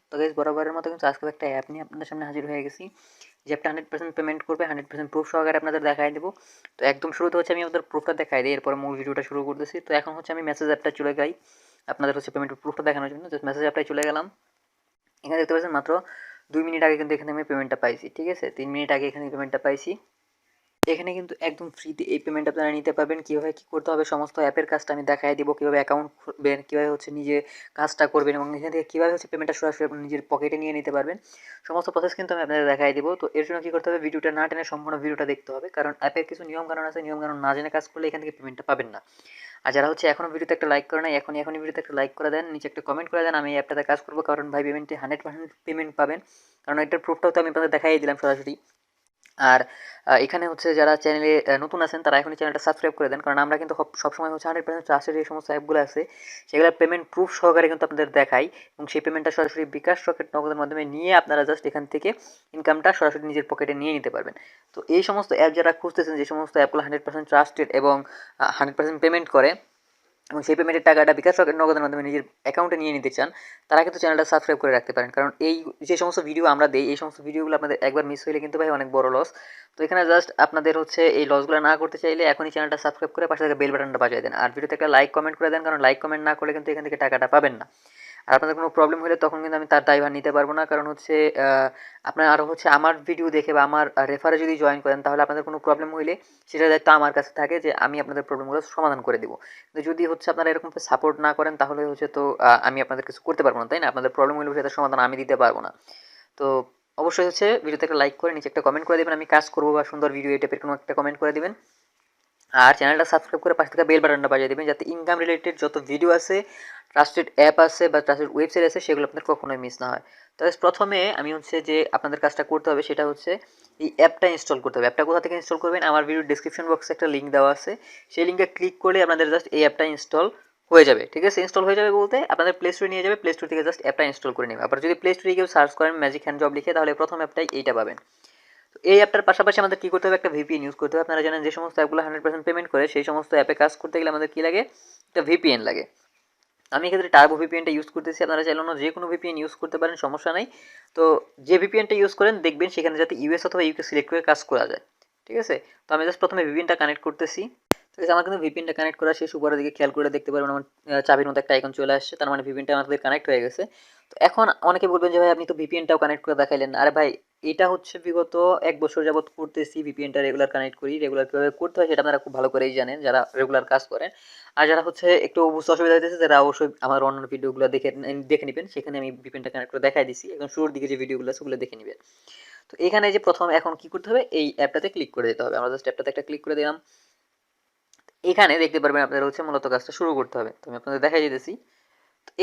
তো গাইস বরাবরের মতো কিন্তু আজকে একটা অ্যাপ নিয়ে আপনাদের সামনে হাজির হয়ে গেছি। যে অ্যাপটা 100% পেমেন্ট করবে, 100% প্রুফ সহকারে আপনাদের দেখাই দেবো। তো একদম শুরুতে হচ্ছে আমি আপনাদের প্রুফটা দেখাই দিই, এরপর মূল ভিডিওটা শুরু করতেছি। তো এখন হচ্ছে আমি মেসেজ অ্যাপটা চলে যাই আপনাদের হচ্ছে পেমেন্ট প্রুফটা দেখানোর জন্য। জাস্ট মেসেজ অ্যাপটাই চলে গেলাম। এখানে দেখতে পাচ্ছেন মাত্র 2 মিনিট আগে কিন্তু এখানে আমি পেমেন্টটা পাইছি, ঠিক আছে? 3 মিনিট আগে এখানে পেমেন্টটা পাইছি। এখানে কিন্তু একদম ফ্রিতে এই পেমেন্ট আপনারা নিতে পারবেন। কীভাবে কী করতে হবে সমস্ত অ্যাপের কাজটা আমি দেখাই দিব, কীভাবে অ্যাকাউন্ট খুলবেন, কীভাবে হচ্ছে নিজে কাজটা করবেন এবং এখান থেকে কীভাবে হচ্ছে পেমেন্টটা সরাসরি আপনি নিজের পকেটে নিয়ে নিতে পারবেন। সমস্ত প্রসেস কিন্তু আমি আপনাদের দেখাই দিব। তো এর জন্য কী করতে হবে, ভিডিওটা না টেনে সম্পূর্ণ ভিডিওটা দেখতে হবে, কারণ অ্যাপের কিছু নিয়মকানুন আছে, নিয়মকানুন না জেনে কাজ করলে এখান থেকে পেমেন্টটা পাবেন না। আর যারা হচ্ছে এখনও ভিডিওতে একটা লাইক করে নাই, এখনই ভিডিওতে একটা লাইক করে দেন, নিচে একটা কমেন্ট করে দেন, আমি এই অ্যাপটাতে কাজ করবো, কারণ ভাই পেমেন্টে 100% পেমেন্ট পাবেন, কারণ এটার প্রুফটাও তো আমি আপনাদের দেখাই দিলাম সরাসরি। আর এখানে হচ্ছে যারা চ্যানেলে নতুন আছেন তারা এখনই চ্যানেলটা সাবস্ক্রাইব করে দেন, কারণ আমরা কিন্তু সবসময় হচ্ছে 100% ট্রাস্টেড যে সমস্ত অ্যাপগুলো আছে সেগুলোর পেমেন্ট প্রুফ সহকারে কিন্তু আপনাদের দেখাই, এবং সেই পেমেন্টটা সরাসরি বিকাশ রকেট নগদের মাধ্যমে নিয়ে আপনারা জাস্ট এখান থেকে ইনকামটা সরাসরি নিজের পকেটে নিয়ে নিতে পারবেন। তো এই সমস্ত অ্যাপ যারা খুঁজতেছেন, যে সমস্ত অ্যাপগুলো 100% ট্রাস্টেড এবং 100% পেমেন্ট করে এবং সেই পেমেন্টের টাকাটা বিকাশ রকেট নগদের মাধ্যমে নিজের অ্যাকাউন্টে নিয়ে নিতে চান, তারা কিন্তু চ্যানেলটা সাবস্ক্রাইব করে রাখতে পারেন, কারণ এই যে সমস্ত ভিডিও আমরা দিই এই সমস্ত ভিডিওগুলো আপনাদের একবার মিস হইলে কিন্তু ভাই অনেক বড় লস। তো এখানে জাস্ট আপনাদের হচ্ছে এই লসগুলো না করতে চাইলে এখনই চ্যানেলটা সাবস্ক্রাইব করে পাশে থেকে বেল বাটনটা বাজিয়ে দেন, আর ভিডিওতে একটা লাইক কমেন্ট করে দেন, কারণ লাইক কমেন্ট না করলে কিন্তু এখান থেকে টাকাটা পাবেন না। আর আপনাদের কোনো প্রবলেম হলে তখন কিন্তু আমি তার দায়ভার নিতে পারবো না, কারণ হচ্ছে আপনার আরও হচ্ছে আমার ভিডিও দেখে বা আমার রেফারে যদি জয়েন করেন তাহলে আপনাদের কোনো প্রবলেম হইলে সেটার দায়িত্ব আমার কাছে থাকে, যে আমি আপনাদের প্রবলেমগুলো সমাধান করে দেবো। কিন্তু যদি হচ্ছে আপনারা এরকম সাপোর্ট না করেন তাহলে হচ্ছে তো আমি আপনাদের কিছু করতে পারবো না, তাই না? আপনাদের প্রবলেম হলে সেটার সমাধান আমি দিতে পারবো না। তো অবশ্যই হচ্ছে ভিডিওতে একটা লাইক করে নিচে একটা কমেন্ট করে দেবেন, আমি কাজ করবো বা সুন্দর ভিডিও এই টাইপের কোনো একটা কমেন্ট করে দেবেন। আর চ্যানেলটা সাবস্ক্রাইব করে পাশে থাকা বেল বাটনটা বাজিয়ে দেবেন, যাতে ইনকাম রিলেটেড যত ভিডিও আছে, ট্রাস্টেড অ্যাপ আছে বা ট্রাস্টেড ওয়েবসাইট আছে সেগুলো আপনাদের কখনোই মিস না হয়। তবে প্রথমে আমি হচ্ছে যে আপনাদের কাজটা করতে হবে সেটা হচ্ছে এই অ্যাপটা ইনস্টল করতে হবে। অ্যাপটা কোথা থেকে ইনস্টল করবেন, আমার ভিডিও ডিসক্রিপশন বক্সে একটা লিঙ্ক দেওয়া আছে, সেই লিঙ্কে ক্লিক করলে আপনাদের জাস্ট এই অ্যাপটা ইনস্টল হয়ে যাবে, ঠিক আছে? ইনস্টল হয়ে যাবে বলতে আপনাদের প্লে স্টোরে নিয়ে যাবে, প্লে স্টোর থেকে জাস্ট অ্যাপটা ইনস্টল করে নেবে। আবার যদি প্লে স্টোরে কেউ সার্চ করেন ম্যাজিক হ্যান্ড জব লিখে, তাহলে প্রথম অ্যাপটাই এইটা পাবেন। তো এই অ্যাপটার পাশাপাশি আমাদের কী করতে হবে, একটা ভিপিএন ইউজ করতে হবে। আপনারা জানেন যে সমস্ত অ্যাপগুলো 100% পেমেন্ট করে সেই সমস্ত অ্যাপে কাজ করতে গেলে আমাদের কী লাগে, একটা ভিপিএন লাগে। আমি এক্ষেত্রে টার্বো ভিপিএনটা ইউজ করতেছি, আপনারা চাইলে অন্য যে কোনো ভিপিএন ইউজ করতে পারেন, সমস্যা নাই। তো যে ভিপিএনটা ইউজ করেন দেখবেন সেখানে যাতে ইউএস অথবা ইউকে সিলেক্ট করে কাজ করা যায়, ঠিক আছে? তো আমি জাস্ট প্রথমে ভিপিএনটা কানেক্ট করতেছি। ঠিক আছে, আমার কিন্তু ভিপিএনটা কানেক্ট করা শেষ। উপরের দিকে খেয়াল করে দেখতে পারবেন আমার চাবির মতো একটা আইকন চলে আসছে, তার মানে ভিপিএনটা আমাদের কানেক্ট হয়ে গেছে। তো এখন অনেকে বলবেন যে ভাই আপনি তো ভিপিএনটাও কানেক্ট করে দেখাইলেন। আরে ভাই, এটা হচ্ছে বিগত 1 বছর যাবত করতেছি, ভিপিএনটা রেগুলার কানেক্ট করি। রেগুলার কীভাবে করতে হয় সেটা আপনারা খুব ভালো করেই জানেন যারা রেগুলার কাজ করেন। আর যারা হচ্ছে একটু বুঝতে অসুবিধা হইতেছে তারা অবশ্যই আমার অন্যান্য ভিডিওগুলো দেখে নেবেন, সেখানে আমি ভিপিএনটা কানেক্ট করে দেখাই দিছি। এখন শুরুর দিকে যে ভিডিওগুলো আছে ওগুলো দেখে নেবেন। তো এখানে যে প্রথম এখন কি করতে হবে, এই অ্যাপটাতে ক্লিক করে দিতে হবে। আমরা জাস্ট অ্যাপটাতে একটা ক্লিক করে দিলাম। এখানে দেখতে পারবেন আপনাদের হচ্ছে মূলত কাজটা শুরু করতে হবে। তো আমি আপনাদের দেখাই দিতেছি।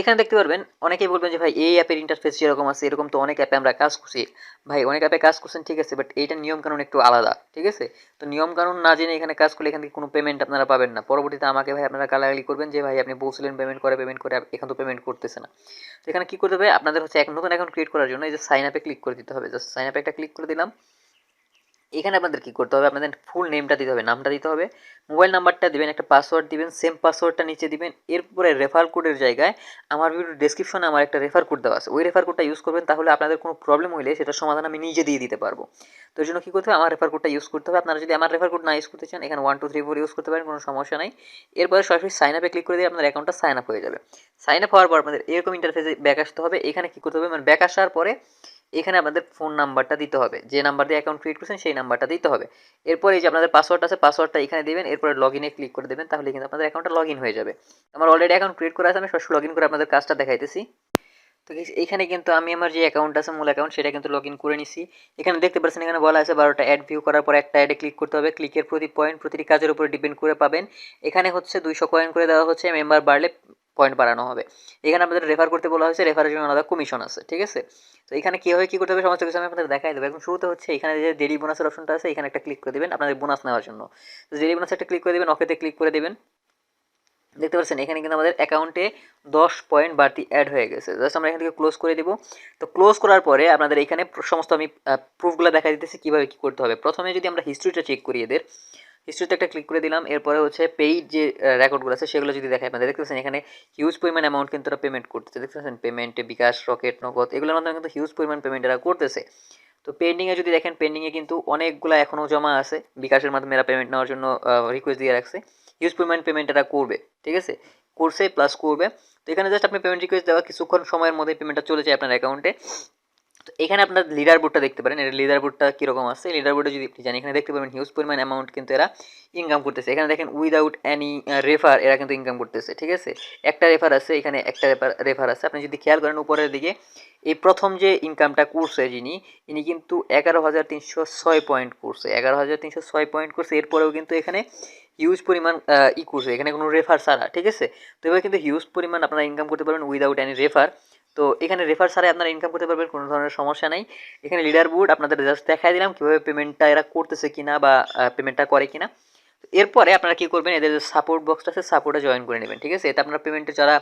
এখানে দেখতে পারবেন অনেকেই বলবেন যে ভাই এই অ্যাপের ইন্টারফেস যেরকম আছে এরকম তো অনেক অ্যাপে আমরা কাজ করছি। ভাই অনেক অ্যাপে কাজ করছেন ঠিক আছে, বাট এইটার নিয়মকানুন একটু আলাদা, ঠিক আছে? তো নিয়মকানুন না জেনে এখানে কাজ করলে এখান থেকে কোনো পেমেন্ট আপনারা পাবেন না। পরবর্তীতে আমাকে ভাই আপনারা গালাগালি করবেন যে ভাই আপনি বলছিলেন পেমেন্ট করে এখান তো পেমেন্ট করতেছে না। তো এখানে কী করতে হবে, আপনাদের হচ্ছে এক নতুন অ্যাকাউন্ট ক্রিয়েট করার জন্য এই যে সাইন আপে ক্লিক করে দিতে হবে। জাস্ট সাইন আপে একটা ক্লিক করে দিলাম। এখানে আপনাদের কী করতে হবে, আপনাদের ফুল নেমটা দিতে হবে, নামটা দিতে হবে, মোবাইল নাম্বারটা দিবেন, একটা পাসওয়ার্ড দিবেন, সেম পাসওয়ার্ডটা নিচে দিবেন। এরপরে রেফার কোডের জায়গায় আমার ভিডিও ডেসক্রিপশনে আমার একটা রেফার কোড দেওয়া আছে, ওই রেফার কোডটা ইউজ করবেন, তাহলে আপনাদের কোনো প্রবলেম হলে সেটার সমাধান আমি নিজে দিয়ে দিতে পারবো। তো এই জন্য কী করতে হবে, আমার রেফার কোডটা ইউজ করতে হবে। আপনারা যদি আমার রেফার কোড না ইউজ করতে চান এখানে 1 2 3 4 ইউজ করতে পারেন, কোনো সমস্যা নাই। এরপরে সরাসরি সাইন আপে ক্লিক করে দিয়ে আপনার অ্যাকাউন্টটা সাইন আপ হয়ে যাবে। সাইন আপ হওয়ার পর আপনাদের এরকম ইন্টারফেসে ব্যাক আসতে হবে। এখানে কী করতে হবে, মানে ব্যাক আসার পরে এখানে আপনাদের ফোন নাম্বারটা দিতে হবে, যে নাম্বার দিয়ে অ্যাকাউন্ট ক্রিয়েট করছেন সেই নাম্বারটা দিতে হবে। এরপর এই যে আপনাদের পাসওয়ার্ড আছে, পাসওয়ার্ডটা এখানে দিবেন, এরপরে লগ ইনে ক্লিক করে দেবেন, তাহলে কিন্তু আপনাদের অ্যাকাউন্টটা লগ ইন হয়ে যাবে। আমার অলরেডি অ্যাকাউন্ট ক্রিয়েট করা আছে, আমি সরাসরি লগ ইন করে আপনাদের কাজটা দেখাইতেছি। তো এইখানে কিন্তু আমি আমার যে অ্যাকাউন্ট আছে মূল অ্যাকাউন্ট সেটা কিন্তু লগ ইন করে নিছি। এখানে দেখতে পাচ্ছেন এখানে বলা আছে 12টা অ্যাড ভিউ করার পর একটা অ্যাডে ক্লিক করতে হবে। ক্লিকের প্রতি পয়েন্ট প্রতিটি কাজের উপরে ডিপেন্ড করে পাবেন। এখানে হচ্ছে 200 কয়েন করে দেওয়া হচ্ছে, মেম্বার বাড়লে পয়েন্ট বাড়ানো হবে। এখানে আপনাদের রেফার করতে বলা হয়েছে, রেফারের জন্য আলাদা কমিশন আছে, ঠিক আছে? তো এখানে কীভাবে কী করতে হবে সমস্ত কিছু আমি আপনাদের দেখাই দেবো। এখন শুরুতে হচ্ছে এখানে যে ডেইলি বোনাসের অপশনটা আছে এখানে একটা ক্লিক করে দেবেন আপনাদের বোনাস নেওয়ার জন্য। তো ডেইলি বোনাস একটা ক্লিক করে দেবেন, ওকেতে ক্লিক করে দেবেন। দেখতে পাচ্ছেন এখানে কিন্তু আমাদের অ্যাকাউন্টে 10 পয়েন্ট বাড়তি অ্যাড হয়ে গেছে। জাস্ট আমরা এখান থেকে ক্লোজ করে দিব। তো ক্লোজ করার পরে আপনাদের এখানে সমস্ত আমি প্রুফগুলো দেখা দিতেছি কীভাবে কী করতে হবে। প্রথমে যদি আমরা হিস্ট্রিটা চেক করি এদের, হিস্ট্রিতে একটা ক্লিক করে দিলাম। এরপরে হচ্ছে পেইড যে রেকর্ডগুলো আছে সেগুলো যদি দেখায় আপনাদের, দেখতে পাচ্ছেন এখানে হিউজ পরিমাণ অ্যামাউন্ট কিন্তু এরা পেমেন্ট করতেছে। দেখতে পাচ্ছেন পেমেন্টে বিকাশ, রকেট, নগদ এগুলোর মাধ্যমে কিন্তু হিউজ পরিমাণ পেমেন্ট এরা করতেছে। তো পেন্ডিংয়ে যদি দেখেন, পেন্ডিংয়ে কিন্তু অনেকগুলো এখনও জমা আছে। বিকাশের মাধ্যমে এরা পেমেন্ট নেওয়ার জন্য রিকোয়েস্ট দিয়ে রাখছে। হিউজ পরিমাণ পেমেন্ট এরা করবে, ঠিক আছে, করছে প্লাস করবে। তো এখানে জাস্ট আপনি পেমেন্ট রিকোয়েস্ট দেওয়া কিছুক্ষণ সময়ের মধ্যে পেমেন্টটা চলে যায় আপনার অ্যাকাউন্টে। তো এখানে আপনার লিডার বোর্ডটা দেখতে পারেন, এর লিডার বোর্ডটা কীরকম আছে। লিডার বোর্ডে যদি আপনি জানি, এখানে দেখতে পাবেন হিউজ পরিমাণ অ্যামাউন্ট কিন্তু এরা ইনকাম করতেছে। এখানে দেখেন উইদাউট অ্যানি রেফার এরা কিন্তু ইনকাম করতেছে, ঠিক আছে। একটা রেফার আছে, এখানে একটা রেফার আছে। আপনি যদি খেয়াল করেন উপরের দিকে, এই প্রথম যে ইনকামটা করছে ইনি কিন্তু 11,306 পয়েন্ট করছে, 11,306 পয়েন্ট করছে। এরপরেও কিন্তু এখানে হিউজ পরিমাণ করছে, এখানে কোনো রেফার ছাড়া, ঠিক আছে। তো এবার কিন্তু হিউজ পরিমাণ আপনারা ইনকাম করতে পারবেন উইদাউট অ্যানি রেফার। তো এখানে রেফার ছাড়াই আপনারা ইনকাম করতে পারবেন, কোনো ধরনের সমস্যা নাই। এখানে লিডার বোর্ড আপনাদের জাস্ট দেখাই দিলাম কীভাবে পেমেন্টটা এরা করতেছে কিনা বা পেমেন্টটা করে কিনা। এরপরে আপনারা কী করবেন, এদের যে সাপোর্ট বক্সটা আছে সাপোর্টে জয়েন করে নেবেন, ঠিক আছে। এটা আপনারা পেমেন্টে যারা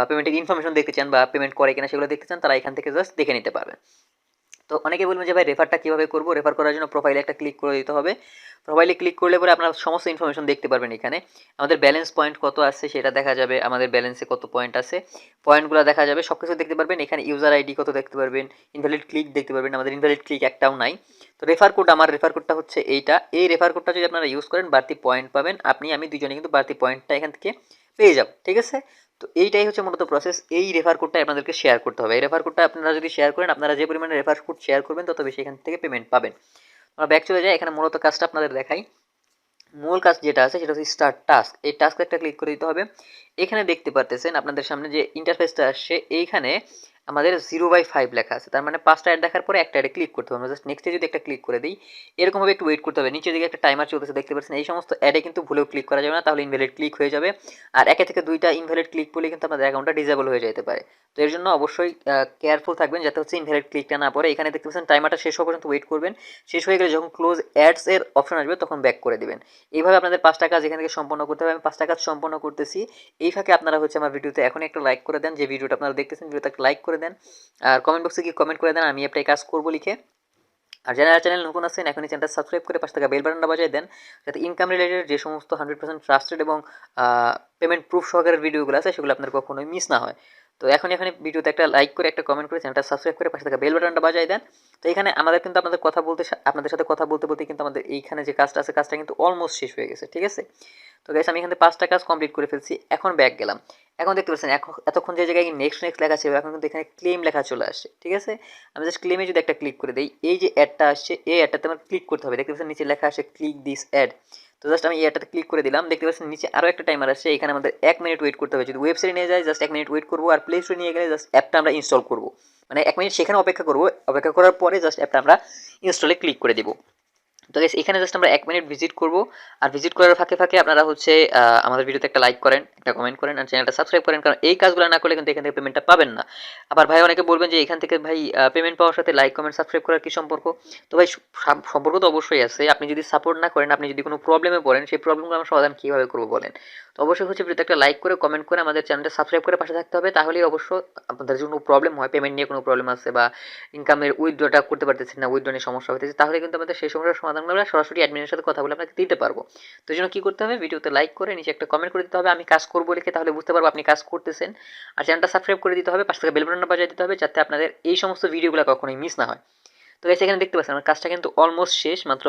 পেমেন্টের ইনফরমেশন দেখতে চান বা পেমেন্ট করে কিনা সেগুলো দেখতে চান, তারা এখান থেকে জাস্ট দেখে নিতে পারবেন। তো অনেকে বলবেন যে ভাই রেফারটা কীভাবে করবো। রেফার করার জন্য প্রোফাইলে একটা ক্লিক করে দিতে হবে। প্রোফাইলে ক্লিক করলে পরে আপনারা সমস্ত ইনফরমেশন দেখতে পারবেন। এখানে আমাদের ব্যালেন্স পয়েন্ট কত আছে সেটা দেখা যাবে, আমাদের ব্যালেন্সে কত পয়েন্ট আছে পয়েন্টগুলো দেখা যাবে, সব কিছু দেখতে পারবেন। এখানে ইউজার আইডি কত দেখতে পারবেন, ইনভ্যালিড ক্লিক দেখতে পারবেন। আমাদের ইনভ্যালিড ক্লিক একটাও নাই। তো রেফার কোড, আমার রেফার কোডটা হচ্ছে এইটা। এই রেফার কোডটা যদি আপনারা ইউজ করেন বাড়তি পয়েন্ট পাবেন। আমি দুজনে কিন্তু বাড়তি পয়েন্টটা এখান থেকে পেয়ে যাব, ঠিক আছে। তো এইটাই হচ্ছে মূলত প্রসেস। এই রেফার কোডটা আপনাদেরকে শেয়ার করতে হবে। এই রেফার কোডটা আপনারা যদি শেয়ার করেন, আপনারা যে পরিমাণে রেফার কোড শেয়ার করবেন তত বেশি এখান থেকে পেমেন্ট পাবেন। আমরা ব্যাক চলে যাই। এখানে মূলত কাজটা আপনাদের দেখাই। মূল কাজ যেটা আছে সেটা হচ্ছে স্টার্ট টাস্ক। এই টাস্ক একটা ক্লিক করে দিতে হবে। এখানে দেখতে পারতেছেন আপনাদের সামনে যে ইন্টারফেসটা আসছে, এইখানে আমাদের 0/5 লেখা আছে। তার মানে 5টা অ্যাড দেখার পরে একটা অ্যাডে ক্লিক করতে হবে। আমরা জাস্ট নেক্সটে যদি একটা ক্লিক করে দিই, এরকমভাবে একটু ওয়েট করতে হবে। নিচের দিকে একটা টাইমার চলতেছে দেখতে পাচ্ছেন। এই সমস্ত অ্যাডে কিন্তু ভুলেও ক্লিক করা যাবে না, তাহলে ইনভ্যালিড ক্লিক হয়ে যাবে। আর একে থেকে 2টা ইনভ্যালিড ক্লিক করলে কিন্তু আপনাদের অ্যাকাউন্টটা ডিসেবল হয়ে যেতে পারে। তো এর জন্য অবশ্যই কেয়ারফুল থাকবেন যাতে হচ্ছে ইনভ্যালিড ক্লিকটা না পড়ে। এখানে দেখতে পাচ্ছেন টাইমারটা শেষ হওয়া পর্যন্ত ওয়েট করবেন। শেষ হয়ে গেলে যখন ক্লোজ অ্যাডস এর অপশন আসবে তখন ব্যাক করে দিবেন। এইভাবে আপনাদের 5টা কাজ এখান থেকে সম্পন্ন করতে হবে। আমি 5টা কাজ সম্পন্ন করতেছি। এই ফাঁকে আপনারা হচ্ছে আমার ভিডিওতে এখন একটা লাইক করে দেন, যে ভিডিওটা আপনারা দেখতেছেন ভিডিওতে একটা লাইক করে দেন। আর কমেন্ট বক্সে গিয়ে কমেন্ট করে দেন আমি একটা কাজ করবো লিখে। আর যারা চ্যানেল নতুন আছেন এখনই চ্যানেলটা সাবস্ক্রাইব করে পাশে থাকা বেল বাটনটা বাজিয়ে দেন, যাতে ইনকাম রিলেটেড যে সমস্ত 100% ট্রাস্টেড এবং পেমেন্ট প্রুফ সহকারের ভিডিওগুলো আছে সেগুলো আপনার কখনোই মিস না হয়। তো এখনই ভিডিওতে একটা লাইক করে একটা কমেন্ট করে চ্যানেলটা সাবস্ক্রাইব করে পাশে থাকা বেল বাটনটা বাজিয়ে দেন। তো এখানে আমাদের কিন্তু আপনাদের সাথে কথা বলতে বলতে কিন্তু আমাদের এইখানে যে কাজটা আছে কাজটা কিন্তু অলমোস্ট শেষ হয়ে গেছে, ঠিক আছে। তো গাইস আমি এখানে 5টা কাজ কমপ্লিট করে ফেলছি। এখন ব্যাক গেলাম। এখন দেখতে পাচ্ছেন এতক্ষণ যে জায়গায় নেক্সট লেখা ছিল, এখন কিন্তু এখানে ক্লেম লেখা চলে আসছে, ঠিক আছে। আমি জাস্ট ক্লেমে যদি একটা ক্লিক করে দিই, এই যে অ্যাডটা আসছে এই অ্যাডটাতে আমার ক্লিক করতে হবে। দেখতে পাচ্ছেন নিচে লেখা আসে ক্লিক দিস অ্যাড। তো জাস্ট আমি এই অ্যাডটাতে ক্লিক করে দিলাম। দেখতে পাচ্ছেন নিচে আরও একটা টাইমার আসছে, এখানে আমাদের 1 মিনিট ওয়েট করতে হবে। যদি ওয়েবসাইটে নিয়ে যায় জাস্ট 1 মিনিট ওয়েট করবো, আর প্লে স্টোরে নিয়ে গেলে জাস্ট অ্যাপটা আমরা ইনস্টল করবো। মানে 1 মিনিট সেখানে অপেক্ষা করবো, অপেক্ষা করার পরে জাস্ট অ্যাপটা আমরা ইনস্টলে ক্লিক করে দেবো। তো গাইস এখানে জাস্ট আমরা 1 মিনিট ভিজিট করব। আর ভিজিট করার ফাঁকে ফাঁকে আপনারা হচ্ছে আমাদের ভিডিওতে একটা লাইক করেন, একটা কমেন্ট করেন, আর চ্যানেলটা সাবস্ক্রাইব করেন, কারণ এই কাজগুলো না করলে কিন্তু এখান থেকে পেমেন্টটা পাবেন না। আবার ভাই অনেকে বলবেন যে এখান থেকে ভাই পেমেন্ট পাওয়ার সাথে লাইক কমেন্ট সাবস্ক্রাইব করার কি সম্পর্ক। তো ভাই সম্পর্ক তো অবশ্যই আছে। আপনি যদি সাপোর্ট না করেন, আপনি যদি কোনো প্রবলেমে পড়েন, সেই প্রবলেমগুলো আমরা সমাধান কীভাবে করবো বলেন। তো অবশ্যই হচ্ছে ভিডিওতে একটা লাইক করে কমেন্ট করে আমাদের চ্যানেলটা সাবস্ক্রাইব করে পাশে থাকতে হবে। তাহলেই অবশ্য আপনাদের যদি কোনো প্রবলেম হয়, পেমেন্ট নিয়ে কোনো প্রবলেম আছে বা ইনকামের উইথড্রটা করতে পারতেছেন না, উইথড্র নিয়ে সমস্যা হতেছে, তাহলে কিন্তু আমাদের সেই সমস্যার সমাধান আমরা সরাসরি অ্যাডমিনের সাথে কথা বলে আপনাকে দিতে পারবো। তো এই জন্য কী করতে হবে, ভিডিওতে লাইক করে নিচে একটা কমেন্ট করে দিতে হবে আমি কাজ করবো লিখে, তাহলে বুঝতে পারবো আপনি কাজ করতেছেন। আর চ্যানেলটা সাবস্ক্রাইব করে দিতে হবে, পাশে থেকে বেল বাটনটা বাজিয়ে দিতে হবে, যাতে আপনাদের এই সমস্ত ভিডিওগুলো কখনোই মিস না হয়। তো গাইস এখানে দেখতে পাচ্ছেন আমার কাজটা কিন্তু অলমোস্ট শেষ, মাত্র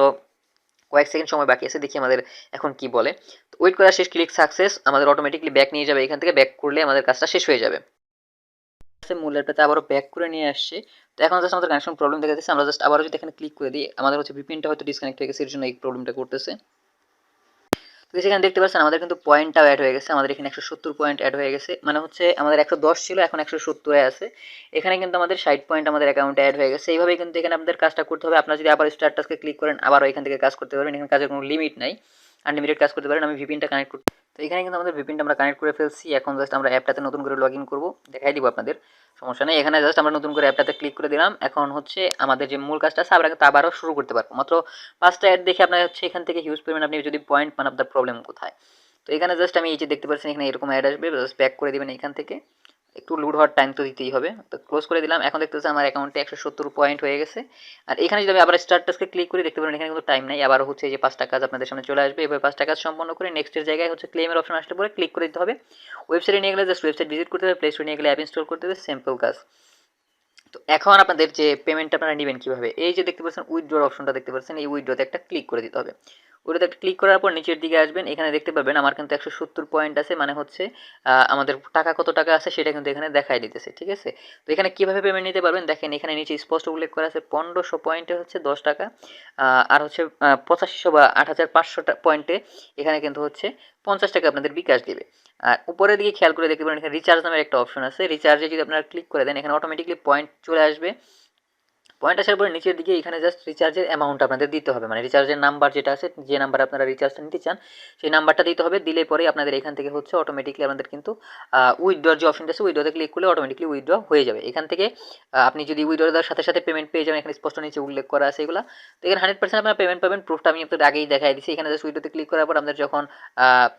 কয়েক সেকেন্ড সময় বাকি আছে। দেখি আমাদের এখন কি বলে। তো ওয়েট করা শেষ, ক্লিক সাকসেস, আমাদের অটোমেটিকলি ব্যাক নিয়ে যাবে। এখান থেকে ব্যাক করলে আমাদের কাজটা শেষ হয়ে যাবে। মূল অ্যাপটাতে আবারও ব্যাক করে নিয়ে আসছে। তো এখন জাস্ট আমাদের কানেকশন প্রবলেম দেখা যাচ্ছে। আমরা জাস্ট আবারও যদি এখানে ক্লিক করে দিই, আমাদের হচ্ছে ভিপিএনটা হয়তো ডিসকানেক্ট হয়ে গেছে, এর জন্য এই প্রবলেমটা করতেছে। তো সেখানে দেখতে পাচ্ছেন আমাদের কিন্তু পয়েন্টটাও অ্যাড হয়ে গেছে। আমাদের এখানে 170 পয়েন্ট অ্যাড হয়ে গেছে, মানে হচ্ছে আমাদের 110 ছিল এখন 170 আছে। এখানে কিন্তু আমাদের 60 পয়েন্ট আমাদের অ্যাকাউন্টে অ্যাড হয়ে গেছে। এইভাবেই কিন্তু এখানে আপনাদের কাজটা করতে হবে। আপনারা যদি আবার স্টার্ট টাস্কে ক্লিক করেন, আবারও এখান থেকে কাজ করতে পারবেন। এখানে কাজের কোনো লিমিট নাই, আনলিমিটেড কাজ করতে পারেন। আমি ভিপিএনটা কানেক্ট করতে, তো এখানে কিন্তু আমাদের ভিপিএনটা আমরা কানেক্ট করে ফেলছি। এখন জাস্ট আমরা অ্যাপটাতে নতুন করে লগ ইন করবো, দেখাই দিব আপনাদের, সমস্যা নেই। এখানে জাস্ট আমরা নতুন করে অ্যাপটাতে ক্লিক করে দিলাম। এখন হচ্ছে আমাদের যে মূল কাজটা আছে আমরা কিন্তু আবারও শুরু করতে পারবো। মাত্র 5টা অ্যাড দেখে আপনার হচ্ছে এখান থেকে হিউজ পরিমাণ আপনি যদি পয়েন্ট পান, আপনার প্রবলেম কোথায়। তো এখানে জাস্ট আমি এই যে দেখতে পাচ্ছেন এখানে এরকম অ্যাড আসবে, জাস্ট ব্যাক করে দেবেন এখান থেকে। একটু লোড হওয়ার টাইম তো দিতেই হবে। তো ক্লোজ করে দিলাম। এখন দেখতে পাচ্ছি আমার অ্যাকাউন্টে 170 পয়েন্ট হয়ে গেছে। আর এখানে যদি আমি আবার স্টার্ট টাস্কে ক্লিক করি দেখতে পারেন এখানে কিন্তু টাইম নাই। আবার হচ্ছে এই যে 5টা কাজ আপনাদের সামনে চলে আসবে। এভাবে 5টা কাজ সম্পন্ন করে নেক্সটের জায়গায় হচ্ছে ক্লেমের অপশন আসলে পরে ক্লিক করে দিতে হবে। ওয়েবসাইটে নিয়ে গেলে জাস্ট ওয়েবসাইট ভিজিট করতে হবে, প্লে স্টোরে নিয়ে গেলে অ্যাপ ইনস্টল করতে হবে, সিম্পল কাজ। তো এখন আপনাদের যে পেমেন্টটা আপনারা নেবেন কীভাবে, এই যে দেখতে পাচ্ছেন উইথড্রর অপশনটা দেখতে পাচ্ছেন, এই উইথড্রতে একটা ক্লিক করে দিতে হবে। ওইটাতে একটা ক্লিক করার পর নিচের দিকে আসবেন, এখানে দেখতে পাবেন আমার কিন্তু 170 পয়েন্ট আছে, মানে হচ্ছে আমাদের টাকা কত টাকা আছে সেটা কিন্তু এখানে দেখাই দিতেছে, ঠিক আছে। তো এখানে কীভাবে পেমেন্ট নিতে পারবেন দেখেন, এখানে নিচে স্পষ্ট উল্লেখ করা আছে 1500 পয়েন্টে হচ্ছে 10 টাকা, আর হচ্ছে 8500 বা 8500 পয়েন্টে এখানে কিন্তু হচ্ছে 50 টাকা আপনাদের বিকাশ দেবে। আর উপরের দিকে খেয়াল করে দেখতে পারেন এখানে রিচার্জ নামের একটা অপশন আছে, রিচার্জে যদি আপনারা ক্লিক করে দেন এখানে অটোমেটিকলি পয়েন্ট চলে আসবে। পয়েন্ট আসার পরে নিচের দিকে এখানে জাস্ট রিচার্জের অ্যামাউন্ট আপনাদের দিতে হবে, মানে রিচার্জের নাম্বার যেটা আছে, যে নাম্বার আপনারা রিচার্জটা নিতে চান সেই নাম্বারটা দিতে হবে। দিলে পরে আপনাদের এখান থেকে হচ্ছে অটোমেটিকলি আপনাদের কিন্তু উইথড্রর যে অপশনটা আছে উইথড্রতে ক্লিক করলে অটোমেটিকলি উইথড্র হয়ে যাবে। এখান থেকে আপনি যদি উইথড্র দেওয়ার সাথে সাথে পেমেন্ট পেয়ে যাবেন, এখানে স্পষ্ট নিচে উল্লেখ করা আছে এগুলো। তো এখানে 100% আপনারা পেমেন্ট পাবেন, প্রুফটা আমি আপনাদের আগেই দেখাই দিচ্ছি। এখানে জাস্ট উইথড্রতে ক্লিক করার পর আপনাদের যখন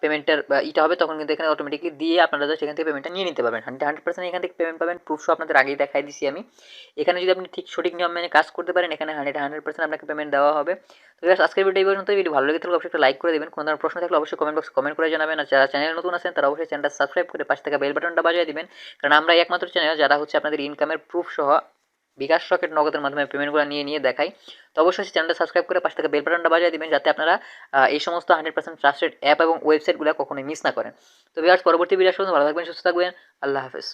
পেমেন্টের ইটা হবে তখন কিন্তু এখানে অটোমেটিকলি দিয়ে আপনারা জাস্ট এখান থেকে পেমেন্টটা নিয়ে নিতে পারবেন। 100% এখান থেকে পেমেন্ট পাবেন, প্রুফ সহ আপনাদের আগেই দেখাই দিচ্ছি আমি। এখানে যদি আপনি ঠিক সঠিক নিয়ম মেনে কাজ করতে পারেন এখানে 100% আপনাকে পেমেন্ট দেওয়া হবে। তো গাইস আজকের ভিডিও এই পর্যন্ত। ভিডিও ভালো লেগে থাকলে অবশ্যই একটা লাইক করে দেবেন, কোনো ধরনের প্রশ্ন থাকলে অবশ্যই কমেন্ট বক্সে কমেন্ট করে জানাবেন। আর যারা চ্যানেলে নতুন আছেন তারা অবশ্যই চ্যানেলটা সাবস্ক্রাইব করে পাশে থাকা বেল বাটনটা বাজিয়ে দিবেন, কারণ আমরা একমাত্র চ্যানেল যারা হচ্ছে আপনাদের ইনকামের প্রুফ সহ বিকাশ রকেট নগদের মাধ্যমে পেমেন্টগুলো নিয়ে দেখাই। তো অবশ্যই চ্যানেলটা সাবস্ক্রাইব করে পাশে থাকা বেল বাটনটা বাজিয়ে দিবেন, যাতে আপনারা এই সমস্ত 100% ট্রাস্টেড অ্যাপ এবং ওয়েবসাইটগুলো কখনোই মিস না করেন। তো ভিউয়ার্স পরবর্তী ভিডিও আসলে ভালো থাকবেন, সুস্থ থাকবেন, আল্লাহ হাফেজ।